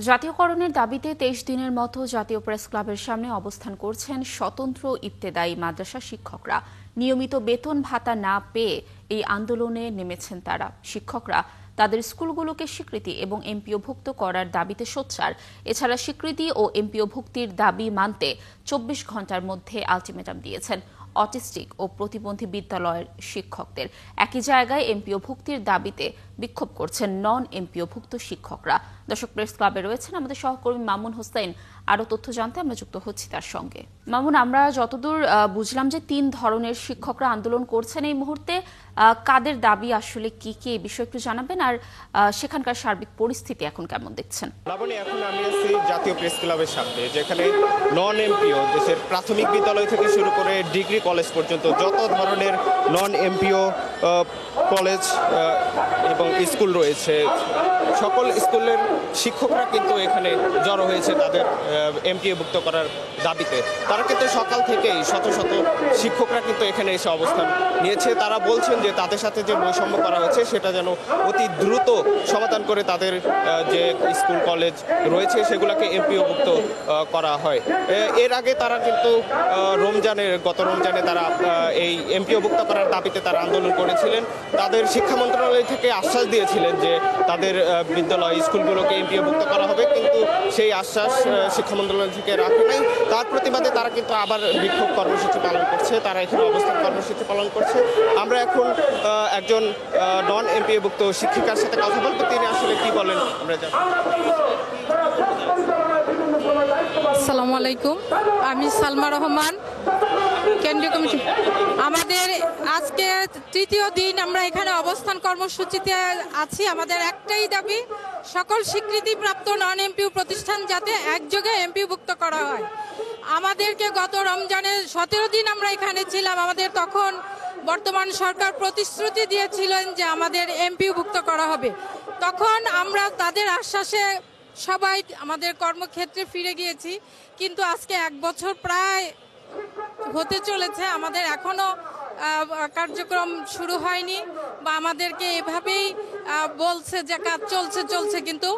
জাতীয়করণের দাবিতে ২৩ দিনের মতো জাতীয় প্রেস ক্লাবের সামনে অবস্থান করছেন স্বতন্ত্র ইবতেদায়ী মাদ্রাসা শিক্ষকরা। নিয়মিত বেতন ভাতা না পেয়ে এই আন্দোলনে নেমেছেন তারা। শিক্ষকরা তাদের স্কুলগুলোকে স্বীকৃতি এবং এমপিওভুক্ত করার দাবিতে সোচ্চার। এছাড়া স্বীকৃতি ও এমপিওভুক্তির দাবি মানতে ২৪ ঘণ্টার মধ্যে আলটিমেটাম দিয়েছেন অটিস্টিক ও প্রতিবন্ধী বিদ্যালয়ের শিক্ষকদের। একই জায়গায় এমপিওভুক্তির দাবিতে বিক্ষোভ করছেন নন এমপিওভুক্ত শিক্ষকরা। দর্শক, প্রেস ক্লাবে রয়েছেন আমাদের সহকর্মী মামুন হোসেন। আরো তথ্য জানতে আমরা যুক্ত হচ্ছি তার সঙ্গে। মামুন, আমরা যতদূর বুঝলাম যে ৩ ধরনের শিক্ষকরা আন্দোলন করছেন এই মুহূর্তে। কাদের দাবি আসলে কি কি, এই বিষয়ে একটু জানাবেন, আর সেখানকার সার্বিক পরিস্থিতি এখন কেমন দেখছেন? লাবণী, এখন আমি আছি জাতীয় প্রেস ক্লাবের সামনে, যেখানে নন এমপিও দেশের প্রাথমিক বিদ্যালয় থেকে শুরু করে ডিগ্রি কলেজ পর্যন্ত যত ধরনের নন এমপিও কলেজ এবং স্কুল রয়েছে, সকল স্কুলের শিক্ষকরা কিন্তু এখানে জড়ো হয়েছে তাদের এমপিওভুক্ত করার দাবিতে। তারা কিন্তু সকাল থেকেই শত শত শিক্ষকরা কিন্তু এখানে এসে অবস্থান নিয়েছে। তারা বলছেন যে তাদের সাথে যে বৈষম্য করা হয়েছে সেটা যেন অতি দ্রুত সমাধান করে তাদের যে স্কুল কলেজ রয়েছে সেগুলোকে এমপিওভুক্ত করা হয়। এর আগে তারা কিন্তু গত রমজানে তারা এই এমপিওভুক্ত করার দাবিতে তারা আন্দোলন করেছিলেন। তাদের শিক্ষা মন্ত্রণালয় থেকে আশ্বাস দিয়েছিলেন যে তাদের বিদ্যালয় স্কুলগুলোকে এমপিওভুক্ত করা হবে, কিন্তু সেই আশ্বাস শিক্ষা মন্ত্রণালয় থেকে রাখে নাই। তার প্রতিবাদে তারা কিন্তু আবার বিক্ষোভ কর্মসূচি পালন করছে, তারা এখানে অবস্থান কর্মসূচি পালন করছে। আমরা এখন একজন নন এমপিওভুক্ত শিক্ষিকার সাথে কথা বলবো, তিনি আসলে কি বলেন আমরা জানব। আসসালামু আলাইকুম, আমি সালমা রহমান, কেন্দ্রীয় কমিটি। আমাদের আজকে তৃতীয় দিন আমরা এখানে অবস্থান কর্মসূচিতে আছি। আমাদের একটাই দাবি, সকল স্বীকৃতিপ্রাপ্ত নন এমপিও প্রতিষ্ঠান যাতে একযোগে এমপিওভুক্ত করা হয়। আমাদেরকে গত রমজানে 17 দিন আমরা এখানে ছিলাম। আমাদের তখন বর্তমান সরকার প্রতিশ্রুতি দিয়েছিলেন যে আমাদের এমপিওভুক্ত করা হবে। তখন আমরা তাদের আশ্বাসে সবাই আমাদের কর্মক্ষেত্রে ফিরে গিয়েছি, কিন্তু আজকে 1 বছর প্রায় হতে চলেছে, আমাদের এখনো কার্যক্রম শুরু হয়নি, বা আমাদেরকে এভাবেই বলছে যে কাজ চলছে, কিন্তু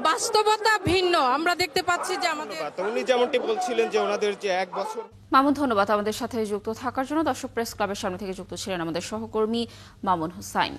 বাস্তবতা ভিন্ন। আমরা দেখতে পাচ্ছি যে আমাদের উনি যেমনটি বলছিলেন যে ওনাদের যে 1 বছর। মামুন, ধন্যবাদ আমাদের সাথে যুক্ত থাকার জন্য। দর্শক, প্রেস ক্লাবের সামনে থেকে যুক্ত ছিলেন আমাদের সহকর্মী মামুন হোসেন।